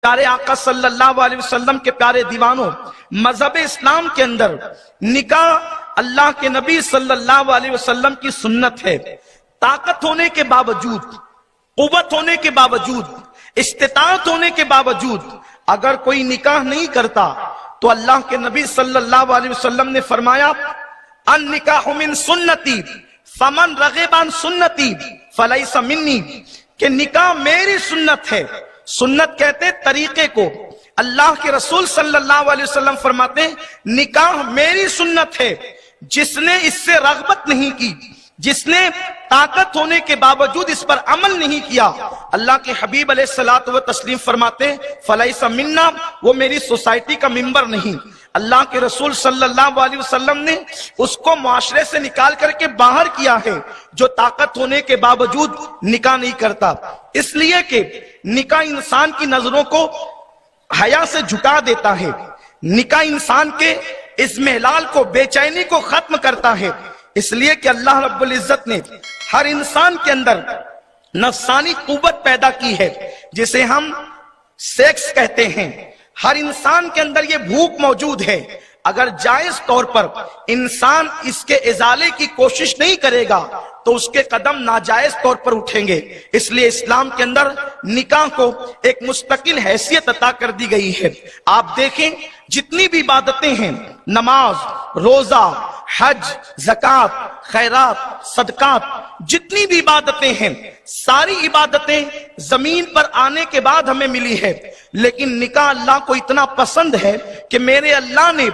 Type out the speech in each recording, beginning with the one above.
پیارے آقا صلی اللہ علیہ وسلم کے پیارے دیوانوں، مذہب اسلام کے اندر نکاح اللہ کے نبی صلی اللہ علیہ وسلم کی سنت ہے۔ طاقت ہونے کے باوجود، قوت ہونے کے باوجود، استطاعت ہونے کے باوجود اگر کوئی نکاح نہیں کرتا تو اللہ کے نبی صلی اللہ علیہ وسلم نے فرمایا النکاح من سنتی فمن رغب عن سنتی فلیس منی، کہ نکاح میری سنت ہے۔ سنت کہتے ہیں طریقے کو۔ اللہ کے رسول صلی اللہ علیہ وسلم فرماتے ہیں نکاح میری سنت ہے، جس نے اس سے رغبت نہیں کی، جس نے طاقت ہونے کے باوجود اس پر عمل نہیں کیا، اللہ کے حبیب علیہ الصلوۃ والتسلیم فرماتے ہیں فلیس منا، وہ میری سوسائٹی کا ممبر نہیں۔ اللہ کے رسول صلی اللہ علیہ وسلم نے اس کو معاشرے سے نکال کر کے باہر کیا ہے جو طاقت ہونے کے باوجود نکاح نہیں کرتا، اس لیے کہ نکاح انسان کی نظروں کو حیا سے جھکا دیتا ہے، نکاح انسان کے اضمحلال کو، بے چینی کو ختم کرتا ہے، اس لیے کہ اللہ رب العزت نے ہر انسان کے اندر نفسانی قوت پیدا کی ہے جسے ہم سیکس کہتے ہیں۔ ہر انسان کے اندر یہ بھوک موجود ہے، اگر جائز طور پر انسان اس کے ازالے کی کوشش نہیں کرے گا تو اس کے قدم ناجائز طور پر اٹھیں گے۔ اس لیے اسلام کے اندر نکاح کو ایک مستقل حیثیت عطا کر دی گئی ہے۔ آپ دیکھیں جتنی بھی عبادتیں ہیں، نماز، روزہ، حج، زکوٰۃ، خیرات، صدقات، جتنی بھی عبادتیں ہیں، ساری عبادتیں زمین پر آنے کے بعد ہمیں ملی ہے، لیکن نکاح اللہ کو اتنا پسند ہے کہ میرے اللہ نے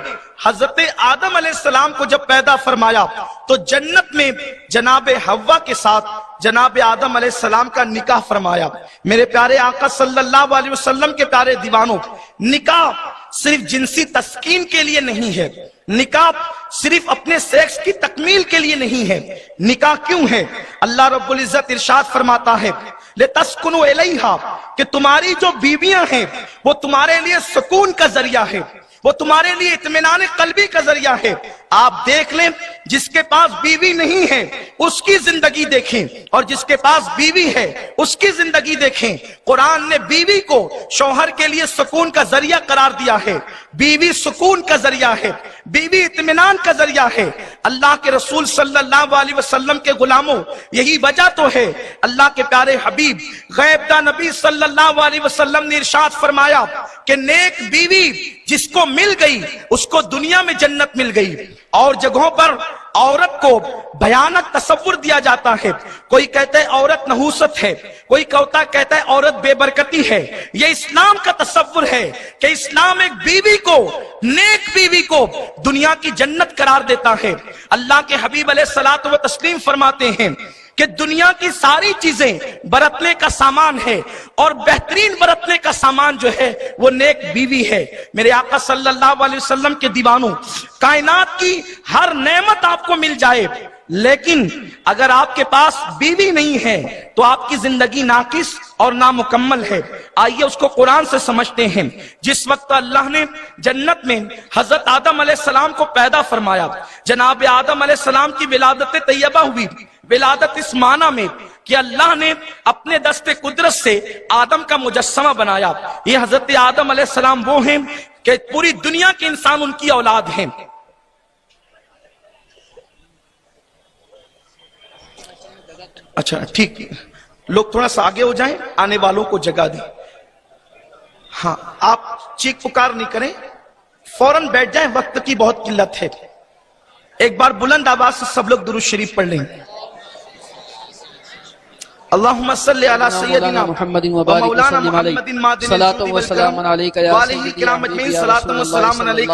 حضرت آدم علیہ السلام کو جب پیدا فرمایا تو جنت میں جناب حوا کے ساتھ جناب آدم علیہ السلام کا نکاح فرمایا۔ میرے پیارے آقا صلی اللہ علیہ وسلم کے پیارے دیوانوں، نکاح صرف جنسی تسکین کے لیے نہیں ہے، نکاح صرف اپنے سیکس کی تکمیل کے لیے نہیں ہے۔ نکاح کیوں ہے؟ اللہ رب العزت ارشاد فرماتا ہے لِتَسْكُنُوا إِلَيْهَا، کہ تمہاری جو بیویاں ہیں وہ تمہارے لیے سکون کا ذریعہ ہے، وہ تمہارے لیے اطمینان قلبی کا ذریعہ ہے۔ آپ دیکھ لیں جس کے پاس بیوی نہیں ہے اس کی زندگی دیکھیں، اور جس کے پاس بیوی ہے اس کی زندگی دیکھیں۔ قرآن نے بیوی کو شوہر کے لیے سکون کا ذریعہ قرار دیا ہے، بیوی سکون کا ذریعہ ہے، بیوی اطمینان کا ذریعہ ہے۔ اللہ کے رسول صلی اللہ علیہ وسلم کے غلاموں، یہی وجہ تو ہے اللہ کے پیارے حبیب غیب داں نبی صلی اللہ علیہ وسلم نے ارشاد فرمایا کہ نیک بیوی جس کو مل گئی اس کو دنیا میں جنت مل گئی۔ اور جگہوں پر عورت کو بھیانک تصور دیا جاتا ہے، کوئی کہتا ہے عورت نحوست ہے، کوئی کہتا ہے عورت بے برکتی ہے۔ یہ اسلام کا تصور ہے کہ اسلام ایک بیوی کو، نیک بیوی کو دنیا کی جنت قرار دیتا ہے۔ اللہ کے حبیب علیہ الصلوۃ والتسلیم فرماتے ہیں کہ دنیا کی ساری چیزیں برتنے کا سامان ہے، اور بہترین برتنے کا سامان جو ہے وہ نیک بیوی ہے۔ میرے آقا صلی اللہ علیہ وسلم کے دیوانوں، کائنات کی ہر نعمت آپ کو مل جائے، لیکن اگر آپ کے پاس بیوی نہیں ہے تو آپ کی زندگی ناقص اور نامکمل ہے۔ آئیے اس کو قرآن سے سمجھتے ہیں۔ جس وقت اللہ نے جنت میں حضرت آدم علیہ السلام کو پیدا فرمایا، جناب آدم علیہ السلام کی ولادت طیبہ ہوئی۔ ولادت اس معنی میں کہ اللہ نے اپنے دست قدرت سے آدم کا مجسمہ بنایا۔ یہ حضرت آدم علیہ السلام وہ ہیں کہ پوری دنیا کے انسان ان کی اولاد ہیں۔ اچھا ٹھیک، لوگ تھوڑا سا آگے ہو جائیں، آنے والوں کو جگہ دیں۔ ہاں آپ چیخ پکار نہیں کریں، فوراً بیٹھ جائیں، وقت کی بہت قلت ہے۔ ایک بار بلند آواز سے سب لوگ درود شریف پڑھ لیں۔ اللہم صلی علی سیدنا محمد مولانا محمد مادن صلاۃ و سلام علیک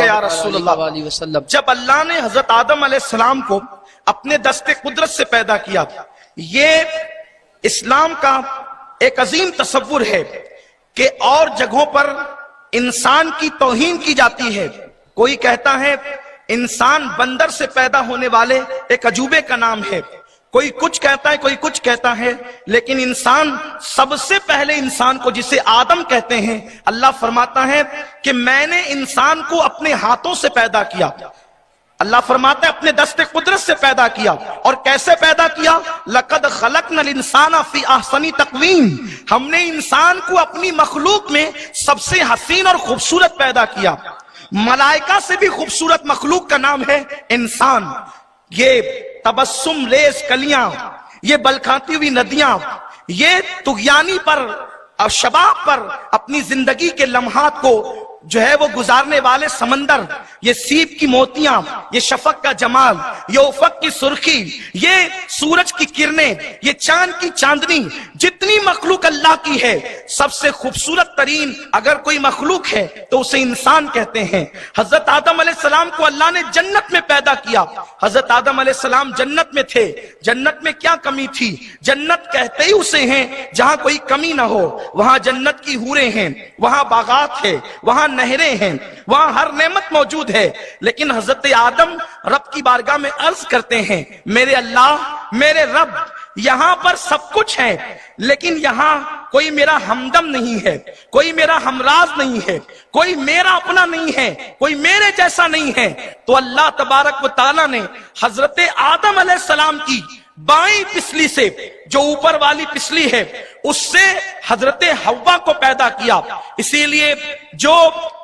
یا رسول اللہ۔ جب اللہ نے حضرت آدم علیہ السلام کو اپنے دست قدرت سے پیدا کیا، یہ اسلام کا ایک عظیم تصور ہے کہ اور جگہوں پر انسان کی توہین کی جاتی ہے۔ کوئی کہتا ہے انسان بندر سے پیدا ہونے والے ایک عجوبے کا نام ہے، کوئی کچھ کہتا ہے، کوئی کچھ کہتا ہے، لیکن انسان سب سے پہلے انسان کو جسے آدم کہتے ہیں، اللہ فرماتا ہے کہ میں نے انسان کو اپنے ہاتھوں سے پیدا کیا۔ اللہ فرماتا ہے اپنے دست قدرت سے پیدا کیا. اور کیسے پیدا کیا؟ لَقَدْ خَلَقْنَا الْإِنسَانَ فِي أَحْسَنِ تَقْوِيمٍ. ہم نے انسان کو اپنی مخلوق میں سب سے حسین اور خوبصورت پیدا کیا. ملائکہ سے بھی خوبصورت مخلوق کا نام ہے انسان. یہ تبسم ریز کلیاں، یہ بلکھاتی ہوئی ندیاں، یہ طغیانی پر اور شباب پر اپنی زندگی کے لمحات کو جو ہے وہ گزارنے والے سمندر، یہ سیب کی موتیاں، یہ شفق کا جمال، یہ افق کی سرخی، یہ سورج کی کرنیں، یہ چاند کی چاندنی، جتنی مخلوق اللہ کی ہے سب سے خوبصورت ترین اگر کوئی مخلوق ہے تو اسے انسان کہتے ہیں. حضرت آدم علیہ السلام کو اللہ نے جنت میں پیدا کیا. حضرت آدم علیہ السلام جنت میں تھے. جنت میں کیا کمی تھی؟ جنت کہتے ہی اسے ہیں جہاں کوئی کمی نہ ہو. وہاں جنت کی حوریں ہیں، وہاں باغات ہے، وہاں نہریں ہیں، وہاں ہر نعمت موجود ہے. لیکن حضرت آدم رب کی بارگاہ میں عرض کرتے ہیں میرے اللہ، میرے رب، یہاں پر سب کچھ ہے لیکن یہاں کوئی میرا ہمدم نہیں ہے، کوئی میرا ہمراز نہیں ہے، کوئی میرا اپنا نہیں ہے، کوئی میرے جیسا نہیں ہے. تو اللہ تبارک و تعالیٰ نے حضرت آدم علیہ السلام کی بائیں پسلی سے، جو اوپر والی پسلی ہے، اس سے حضرت حوا کو پیدا کیا. اسی لیے جو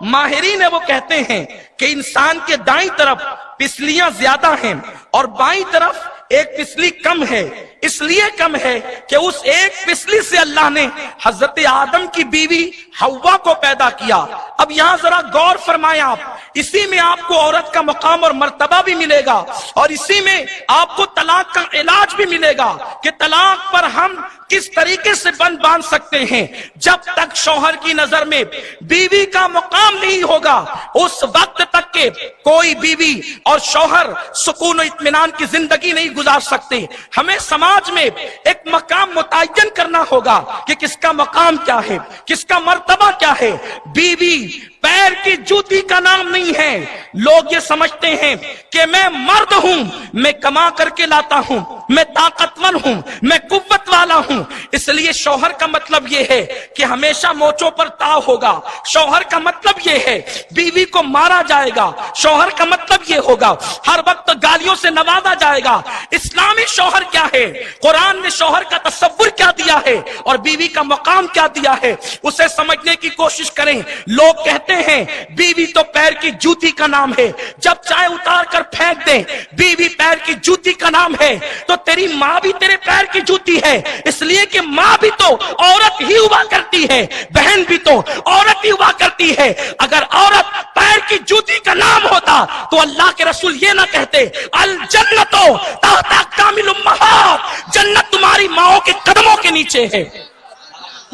ماہرین ہیں وہ کہتے ہیں کہ انسان کے دائیں طرف پسلیاں زیادہ ہیں اور بائیں طرف ایک پسلی کم ہے. اس لیے کم ہے کہ اس ایک پسلی سے اللہ نے حضرت آدم کی بیوی حوا کو پیدا کیا. اب یہاں ذرا غور فرمائیں آپ، اسی میں آپ کو عورت کا مقام اور مرتبہ بھی ملے گا اور اسی میں آپ کو طلاق کا علاج بھی ملے گا کہ طلاق پر ہم کس طریقے سے بند باندھ سکتے ہیں. جب تک شوہر کی نظر میں بیوی کا مقام نہیں ہوگا اس وقت تک کہ کوئی بیوی اور شوہر سکون و اطمینان کی زندگی نہیں گزار سکتے. ہمیں سماج میں ایک مقام متعین کرنا ہوگا کہ کس کا مقام کیا ہے، کس کا مرتبہ کیا ہے. بیوی پیر کی جوتی کا نام نہیں ہے. لوگ یہ سمجھتے ہیں کہ میں مرد ہوں، میں کما کر کے لاتا ہوں، میں طاقتور ہوں، میں قوت والا ہوں، اس لیے شوہر کا مطلب یہ ہے کہ ہمیشہ موچوں پر تاؤ ہوگا. شوہر کا مطلب یہ ہے بیوی کو مارا جائے گا. شوہر کا مطلب یہ ہوگا ہر وقت گالیوں سے نوازا جائے گا. اسلامی شوہر کیا ہے؟ قرآن نے شوہر کا تصور کیا دیا ہے اور بیوی کا مقام کیا دیا ہے، اسے سمجھنے کی کوشش کریں. لوگ کہتے ہیں بیوی تو پیر کی جوتی کا نام ہے، جب چاہے اتار کر پھینک دیں. بیوی پیر کی جوتی کا نام ہے تو تیری ماں بھی تیرے پیر کی جوتی ہے، اس لیے کہ ماں بھی تو عورت ہی ہوا کرتی ہے، بہن بھی تو عورت ہی ہوا کرتی ہے. اگر عورت پیر کی جوتی کا نام ہوتا تو اللہ کے رسول یہ نہ کہتے الجنت تحت اقدام الامہات، جنت تمہاری ماؤں کے قدموں کے نیچے ہے.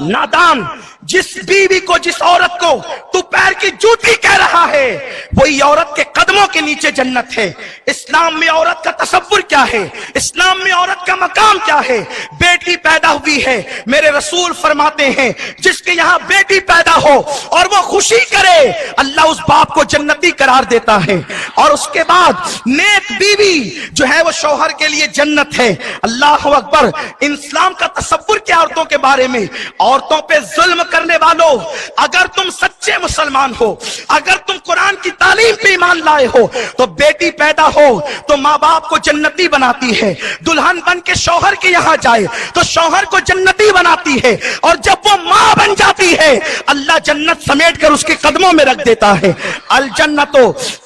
نادان، جس بیوی کو، جس عورت کو تو پیر کی جوتی کہہ رہا ہے وہی عورت کے قدموں کے نیچے جنت ہے. اسلام میں عورت کا تصور کیا ہے؟ اسلام میں عورت کا مقام کیا ہے؟ بیٹی پیدا ہوئی ہے، میرے رسول فرماتے ہیں جس کے یہاں بیٹی پیدا ہو اور وہ خوشی کرے اللہ اس باپ کو جنتی قرار دیتا ہے. اور اس کے بعد نیک بیوی جو ہے وہ شوہر کے لیے جنت ہے. اللہ اکبر. اسلام کا تصور کیا عورتوں کے بارے میں؟ عورتوں پہ ظلم کرنے والوں، اگر تم سچے مسلمان ہو، اگر تم قرآن کی تعلیم پہ ایمان لائے ہو تو بیٹی پیدا ہو تو ماں باپ کو جنتی بناتی ہے. دلہن بن کے شوہر کے یہاں جائے تو شوہر کو جنتی بناتی ہے اور جب وہ ماں بن جاتی ہے اللہ جنت سمیٹ کر اس کے قدموں میں رکھ دیتا ہے. الجنت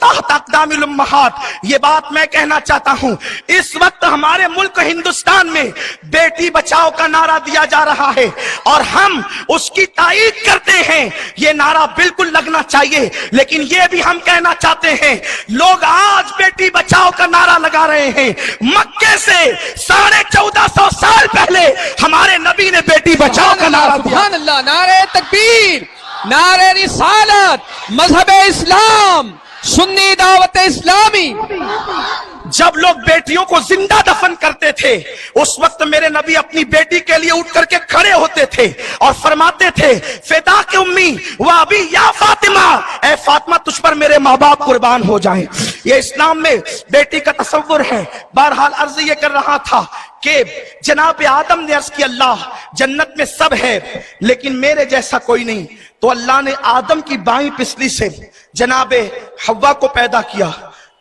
تحت اقدام الامہات. یہ بات میں کہنا چاہتا ہوں، اس وقت ہمارے ملک ہندوستان میں بیٹی بچاؤ کا نعرہ دیا جا رہا ہے اور ہم اس کی تائید کرتے ہیں. یہ نعرہ بالکل لگنا چاہیے، لیکن یہ بھی ہم کہنا چاہتے ہیں لوگ آج بیٹی بچاؤ کا نعرہ لگا رہے ہیں. مکے سے 1450 سال پہلے ہمارے نبی نے بیٹی بچاؤ کا نعرہ دیا. سبحان اللہ. نعرہ تکبیر، نعرہ رسالت، مذہب اسلام، سنی دعوت اسلامی. جب لوگ بیٹیوں کو زندہ دفن کرتے تھے اس وقت میرے نبی اپنی بیٹی کے لیے اٹھ کر کے کھڑے ہوتے تھے اور فرماتے تھے فدا کے امی و ابی یا فاطمہ، اے فاطمہ تجھ پر میرے ماں باپ قربان ہو جائیں. یہ اسلام میں بیٹی کا تصور ہے. بہرحال عرض یہ کر رہا تھا کہ جناب آدم نے عرض کی اللہ جنت میں سب ہے لیکن میرے جیسا کوئی نہیں. تو اللہ نے آدم کی بائیں پسلی سے جناب حوا کو پیدا کیا.